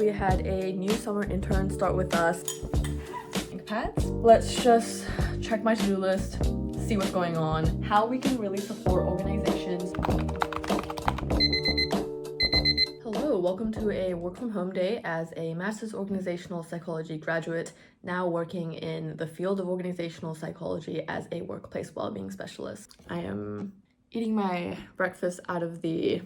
we had a new summer intern start with us. ThinkPads. Let's just check my to-do list, see what's going on, how we can really support organizations. Hello, welcome to a work from home day as a Masters of Organizational Psychology graduate, now working in the field of organizational psychology as a workplace wellbeing specialist. I am eating my breakfast out of the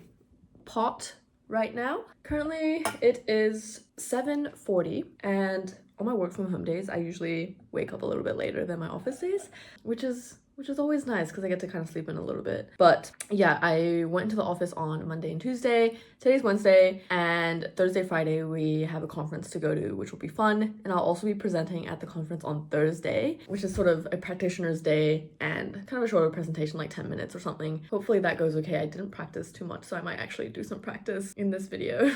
pot right now. Currently it is 7:40 and on my work from home days I usually wake up a little bit later than my office days, which is always nice because I get to kind of sleep in a little bit. But yeah, I went into the office on Monday and Tuesday. Today's Wednesday, and Thursday, Friday, we have a conference to go to, which will be fun. And I'll also be presenting at the conference on Thursday, which is sort of a practitioner's day and kind of a shorter presentation, like 10 minutes or something. Hopefully that goes okay. I didn't practice too much, so I might actually do some practice in this video.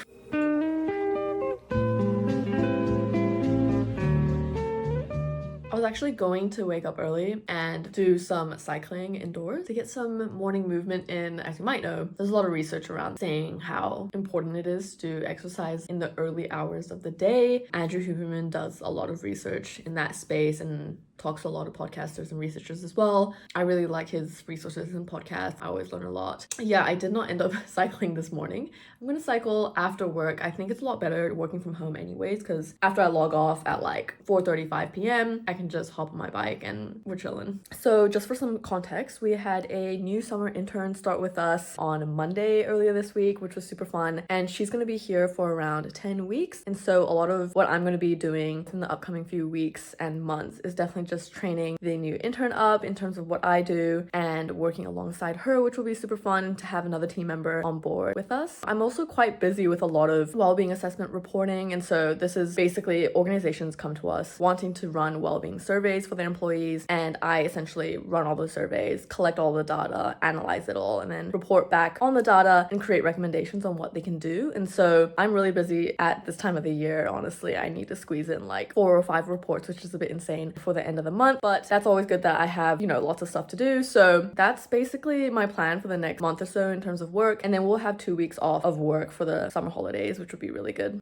I was actually going to wake up early and do some cycling indoors to get some morning movement in. As you might know, there's a lot of research around saying how important it is to exercise in the early hours of the day. Andrew Huberman does a lot of research in that space and talks to a lot of podcasters and researchers as well. I really like his resources and podcasts. I always learn a lot. Yeah, I did not end up cycling this morning. I'm gonna cycle after work. I think it's a lot better working from home anyways, because after I log off at like 4:35 p.m, I can just hop on my bike and we're chilling. So just for some context, we had a new summer intern start with us on Monday earlier this week, which was super fun. And she's gonna be here for around 10 weeks. And so a lot of what I'm gonna be doing in the upcoming few weeks and months is definitely just training the new intern up in terms of what I do and working alongside her, which will be super fun to have another team member on board with us. I'm also quite busy with a lot of wellbeing assessment reporting, and so this is basically organizations come to us wanting to run wellbeing surveys for their employees, and I essentially run all those surveys, collect all the data, analyze it all, and then report back on the data and create recommendations on what they can do. And so I'm really busy at this time of the year. Honestly, I need to squeeze in like 4 or 5 reports, which is a bit insane for the end of the month, but that's always good that I have, lots of stuff to do. So that's basically my plan for the next month or so in terms of work, and then we'll have 2 weeks off of work for the summer holidays, which would be really good.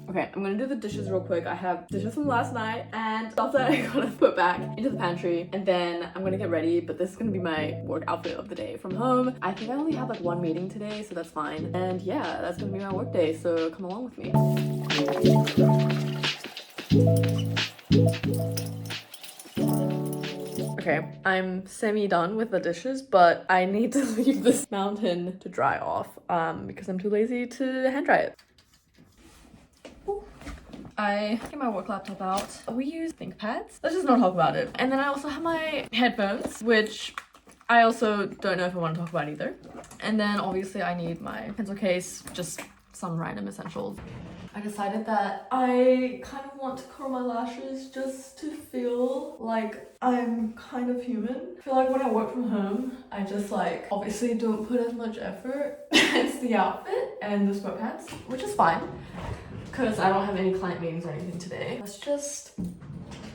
Okay, I'm gonna do the dishes real quick. I have dishes from last night and stuff that I gotta put back into the pantry, and then I'm gonna get ready, but this is gonna be my work outfit of the day from home. I think I only have like 1 meeting today, so that's fine. And yeah, that's gonna be my work day, so come along with me. Okay, I'm semi-done with the dishes, but I need to leave this mountain to dry off because I'm too lazy to hand dry it. Ooh. I get my work laptop out. We use ThinkPads. Let's just not talk about it. And then I also have my headphones, which I also don't know if I want to talk about either. And then obviously I need my pencil case, just some random essentials. I decided that I kind of want to curl my lashes just to feel like I'm kind of human. I feel like when I work from home, I just like obviously don't put as much effort. It's the outfit and the sweatpants, which is fine because I don't have any client meetings or anything today. Let's just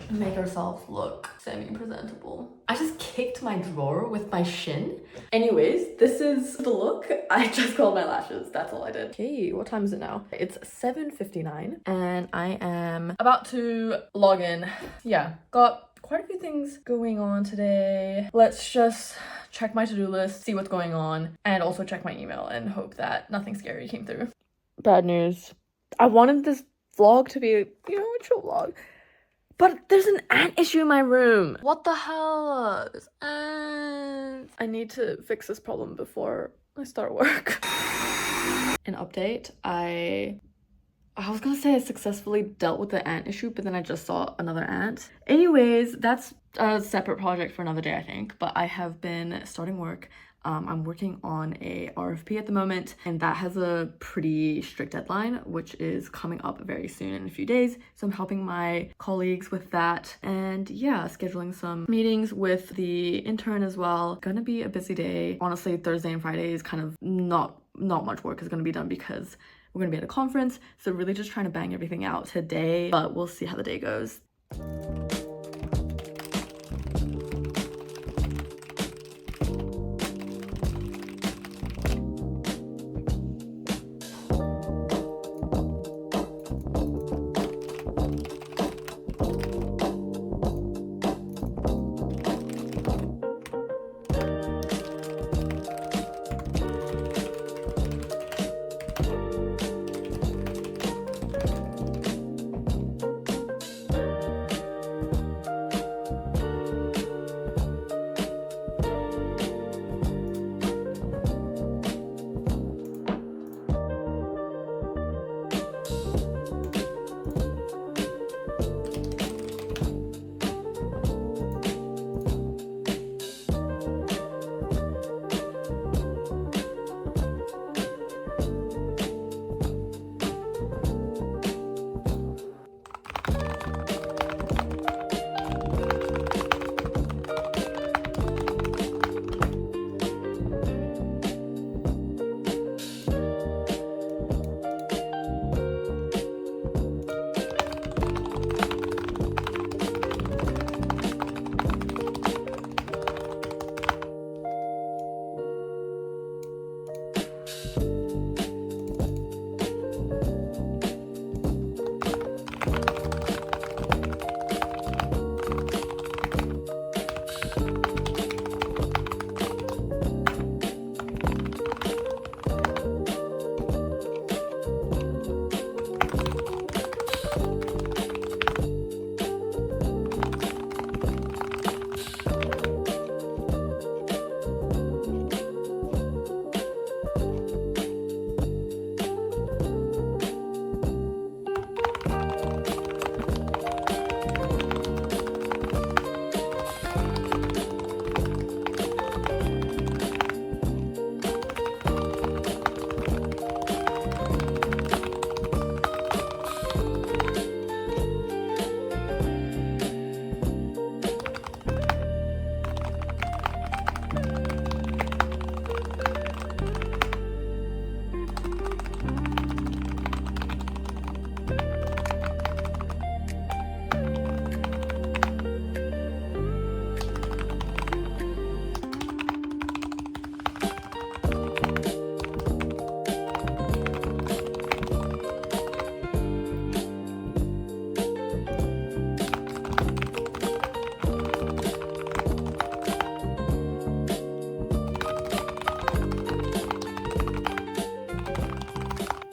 make ourselves look semi-presentable. I just kicked my drawer with my shin. Anyways, this is the look. I just curled my lashes. That's all I did. Okay, what time is it now? It's 7:59 and I am about to log in. Yeah, got quite a few things going on today. Let's just check my to-do list, see what's going on, and also check my email and hope that nothing scary came through. Bad news. I wanted this vlog to be, a chill vlog. But there's an ant issue in my room. What the hell? There's ants. I need to fix this problem before I start work. An update. I was gonna say I successfully dealt with the ant issue, but then I just saw another ant. Anyways, that's a separate project for another day, I think. But I have been starting work. I'm working on a RFP at the moment, and that has a pretty strict deadline, which is coming up very soon in a few days. So I'm helping my colleagues with that, and yeah, scheduling some meetings with the intern as well. Gonna be a busy day. Honestly, Thursday and Friday is kind of not much work is gonna be done because we're gonna be at a conference. So really just trying to bang everything out today, but we'll see how the day goes.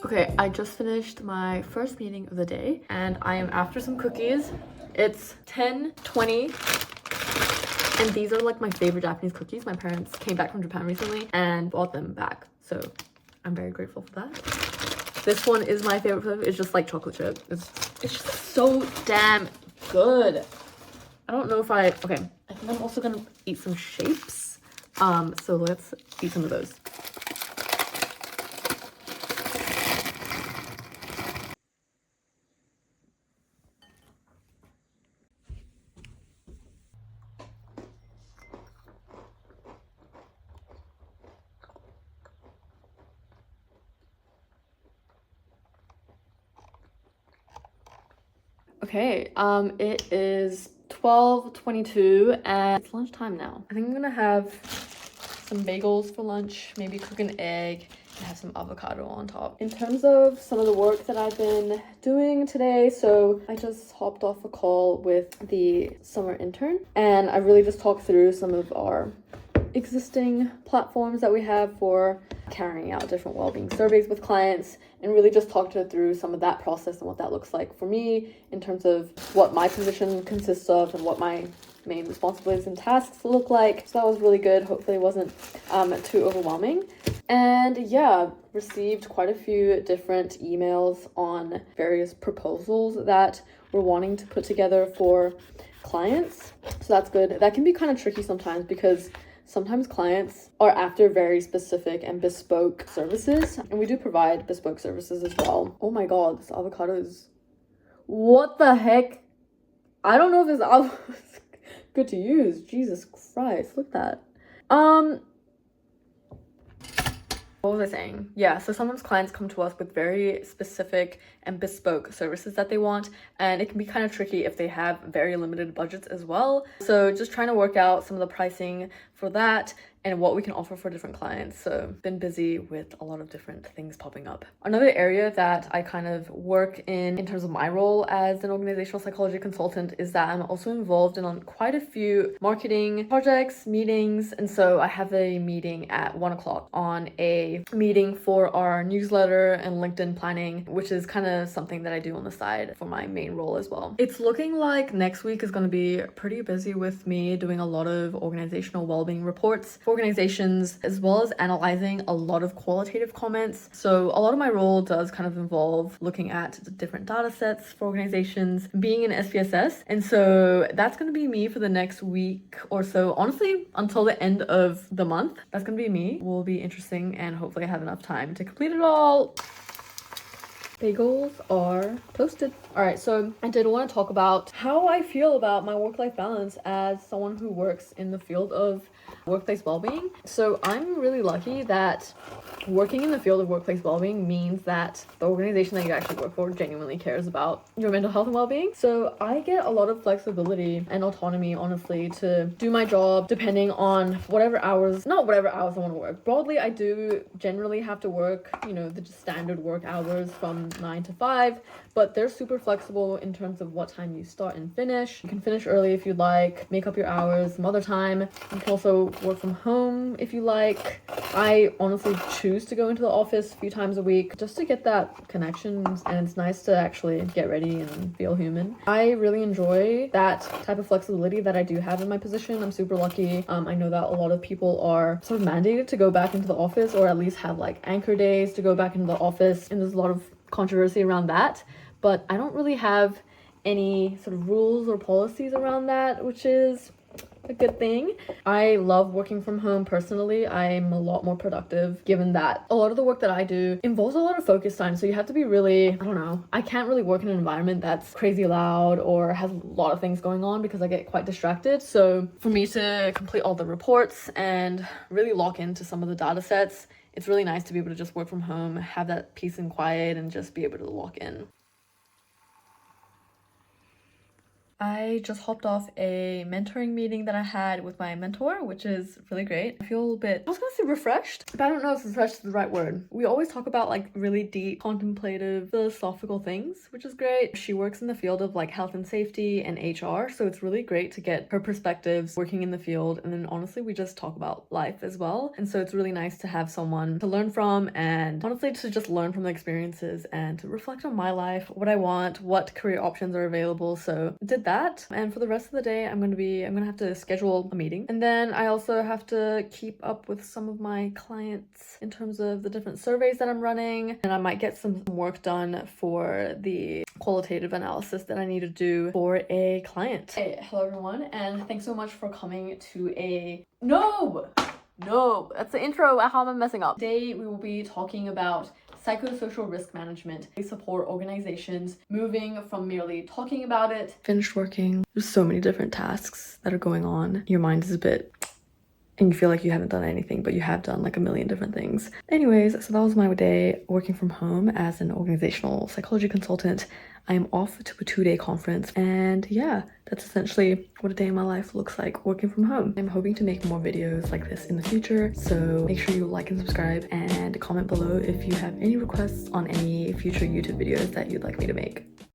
Okay, I just finished my first meeting of the day and I am after some cookies. It's 10:20 and these are like my favorite Japanese cookies. My parents came back from Japan recently and brought them back, so I'm very grateful for that. This one is my favorite flavor. It's just like chocolate chip. It's just so damn good. I don't know if okay, I think I'm also gonna eat some shapes. So let's eat some of those. Okay, it is 12:22 and it's lunchtime now. I think I'm gonna have some bagels for lunch, maybe cook an egg and have some avocado on top. In terms of some of the work that I've been doing today, so I just hopped off a call with the summer intern and I really just talked through some of our existing platforms that we have for carrying out different wellbeing surveys with clients, and really just talked her through some of that process and what that looks like for me in terms of what my position consists of and what my main responsibilities and tasks look like. So that was really good. Hopefully it wasn't too overwhelming. And yeah, received quite a few different emails on various proposals that we're wanting to put together for clients. So that's good. That can be kind of tricky sometimes because sometimes clients are after very specific and bespoke services, and we do provide bespoke services as well. Oh my god, this avocado is... What the heck? I don't know if this avocado is good to use. Jesus Christ, look at that. What was I saying? Yeah, so sometimes clients come to us with very specific and bespoke services that they want, and it can be kind of tricky if they have very limited budgets as well. So just trying to work out some of the pricing for that and what we can offer for different clients. So been busy with a lot of different things popping up. Another area that I kind of work in terms of my role as an organizational psychology consultant is that I'm also involved in quite a few marketing projects, meetings, and so I have a meeting at 1 o'clock on a meeting for our newsletter and LinkedIn planning, which is kind of something that I do on the side for my main role as well. It's looking like next week is going to be pretty busy with me doing a lot of organizational wellbeing reports for organizations, as well as analyzing a lot of qualitative comments. So a lot of my role does kind of involve looking at the different data sets for organizations, being an SPSS. And so that's going to be me for the next week or so, honestly, until the end of the month. That's going to be me. Will be interesting, and hopefully I have enough time to complete it all. Bagels are toasted. All right, so I did want to talk about how I feel about my work-life balance as someone who works in the field of workplace well-being. So I'm really lucky that working in the field of workplace well-being means that the organization that you actually work for genuinely cares about your mental health and well-being. So I get a lot of flexibility and autonomy, honestly, to do my job depending on not whatever hours I want to work. Broadly, I do generally have to work, the standard work hours from 9 to 5, but they're super flexible in terms of what time you start and finish. You can finish early if you'd like, make up your hours some other time. You can also work from home if you like. I honestly choose to go into the office a few times a week just to get that connection, and it's nice to actually get ready and feel human. I really enjoy that type of flexibility that I do have in my position. I'm super lucky. I know that a lot of people are sort of mandated to go back into the office, or at least have like anchor days to go back into the office, and there's a lot of controversy around that, but I don't really have any sort of rules or policies around that, which is a good thing. I love working from home personally. I'm a lot more productive given that a lot of the work that I do involves a lot of focus time. So you have to be really, I can't really work in an environment that's crazy loud or has a lot of things going on because I get quite distracted. So for me to complete all the reports and really lock into some of the data sets, it's really nice to be able to just work from home, have that peace and quiet, and just be able to lock in. I just hopped off a mentoring meeting that I had with my mentor, which is really great. I feel a bit, I was gonna say refreshed, but I don't know if refreshed is the right word. We always talk about like really deep, contemplative, philosophical things, which is great. She works in the field of like health and safety and HR, so it's really great to get her perspectives working in the field. And then honestly, we just talk about life as well. And so it's really nice to have someone to learn from, and honestly to just learn from the experiences and to reflect on my life, what I want, what career options are available. So I did that, and for the rest of the day I'm gonna have to schedule a meeting, and then I also have to keep up with some of my clients in terms of the different surveys that I'm running, and I might get some work done for the qualitative analysis that I need to do for a client. Hey, hello everyone, and thanks so much for coming to a no, that's the intro. How am I messing up? Today we will be talking about psychosocial risk management. They support organizations moving from merely talking about it. Finished working. There's so many different tasks that are going on. Your mind is a bit, and you feel like you haven't done anything, but you have done like a million different things. Anyways, so that was my day working from home as an organizational psychology consultant. I am off to a 2-day conference, and yeah, that's essentially what a day in my life looks like working from home. I'm hoping to make more videos like this in the future, so make sure you like and subscribe and comment below if you have any requests on any future YouTube videos that you'd like me to make.